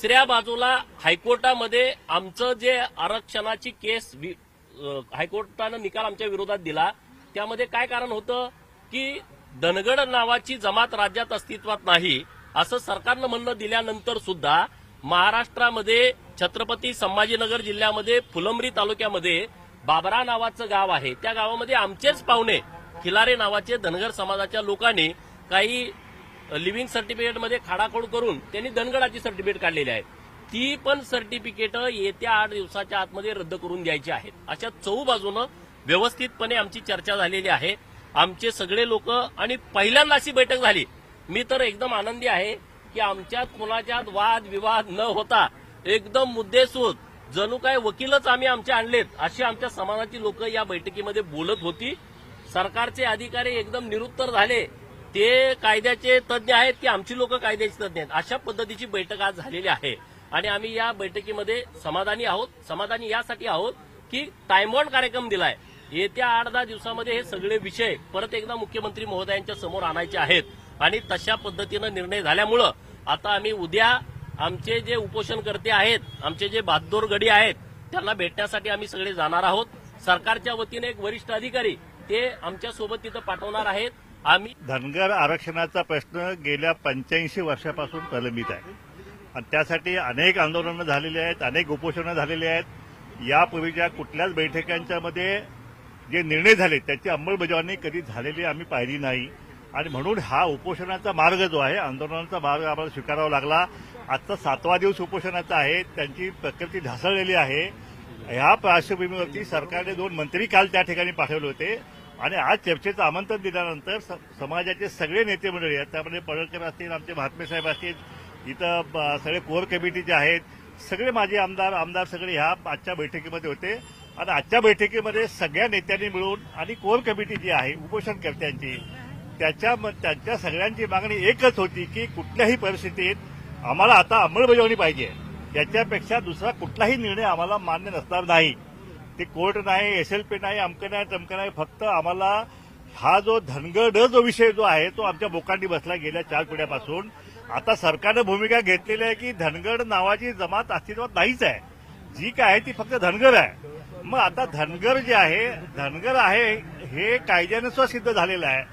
दुसऱ्या बाजूला हायकोर्टामध्ये आमचं जे आरक्षणाची केस हायकोर्टानं निकाल आमच्या विरोधात दिला, त्यामध्ये काय कारण होतं की धनगड नावाची जमात राज्यात अस्तित्वात नाही असं सरकारनं म्हणणं दिल्यानंतर सुद्धा महाराष्ट्रामध्ये छत्रपती संभाजीनगर जिल्ह्यामध्ये फुलंब्री तालुक्यामध्ये बाबरा नावाचं गाव आहे. त्या गावामध्ये आमचेच पाहुणे खिलारे नावाचे धनगर समाजाच्या लोकांनी काही लिव्हिंग सर्टिफिकेटमध्ये खाडाखोड करून त्यांनी धनगडाची सर्टिफिकेट काढलेली आहेत. ती पण सर्टिफिकेट येत्या 8 दिवसाच्या आतमध्ये रद्द करून द्यायची आहेत. अशा चौबाजूनं व्यवस्थितपणे आमची चर्चा झालेली आहे. आमचे सगळे लोक आणि पहिल्यांदा अशी बैठक झाली. मी तर एकदम आनंदी आहे की आमच्यात कोणाच्यात वाद विवाद न होता एकदम मुद्देसूद जणू काय वकीलच आम्ही आमचे आणलेत अशी आमच्या समाजाची लोक या बैठकीमध्ये बोलत होती. सरकारचे अधिकारी एकदम निरुत्तर झाले. ते कायद्याचे तज्ज्ञ आहेत की आमची लोक कायद्याचे तज्ज्ञ आहेत, अशा पद्धतीची बैठक आज झालेली आहे. आणि आम्ही या बैठकीमध्ये समाधानी आहोत. समाधानी यासाठी आहोत की टाइम बाउंड कार्यक्रम दिलाय. येत्या 8-10 दिवसामध्ये हे सगळे विषय परत एकदा मुख्यमंत्री महोदयांच्या समोर आणायचे आहेत आणि तशा पद्धतीनं निर्णय झाल्यामुळं आता आम्ही उद्या आमचे जे उपोषणकर्ते आहेत, आमचे जे बहादूर गडी आहेत, त्यांना भेटण्यासाठी आम्ही सगळे जाणार आहोत. सरकारच्या वतीने एक वरिष्ठ अधिकारी ते आमच्यासोबत तिथं पाठवणार आहेत. आम्ही धनगर आरक्षणाचा प्रश्न गेल्या 85 वर्षापासून प्रलंबित आहे आणि त्यासाठी अनेक आंदोलनं झालेली आहेत, अनेक उपोषणं झालेली आहेत. यापूर्वीच्या कुठल्याच बैठकांच्यामध्ये जे निर्णय झाले त्याची अंमलबजावणी कधी झालेली आम्ही पाहिली नाही आणि म्हणून हा उपोषणाचा मार्ग जो आहे, आंदोलनाचा मार्ग आम्हाला स्वीकारावा लागला. आजचा 7वा दिवस उपोषणाचा आहे. त्यांची प्रकृती ढासळलेली आहे. ह्या पार्श्वभूमीवरती सरकारने 2 मंत्री काल त्या ठिकाणी पाठवले होते आणि आज चर्चेचं आमंत्रण दिल्यानंतर समाजाचे सगळे नेते मंडळी आहेत, त्यामध्ये पडळकर असतील, आमचे महात्मे साहेब असतील, इथं सगळे कोर कमिटीचे आहेत, सगळे माजी आमदार सगळे ह्या आजच्या बैठकीमध्ये होते. आणि आजच्या बैठकीमध्ये सगळ्या नेत्यांनी मिळून आणि कोर कमिटी जी आहे उपोषणकर्त्यांची त्यांच्या सगळ्यांची मागणी एकच होती की कुठल्याही परिस्थितीत आम्हाला आता अंमलबजावणी पाहिजे. याच्यापेक्षा दुसरा कुठलाही निर्णय आम्हाला मान्य नसणार नाही. ते कोर्ट नाही, एसएलपी नाही, अमकं नाही तमकं नाही. फक्त आम्हाला हा जो धनगड जो विषय जो आहे तो आमच्या बोकांडी बसला गेल्या 4 पिढ्यापासून. आता सरकारनं भूमिका घेतलेली आहे की धनगड नावाची जमात अस्तित्वात नाहीच आहे. जी काय आहे ती फक्त धनगर आहे. मग आता धनगर जे आहे, धनगर आहे हे कायद्यानं सिद्ध झालेलं आहे.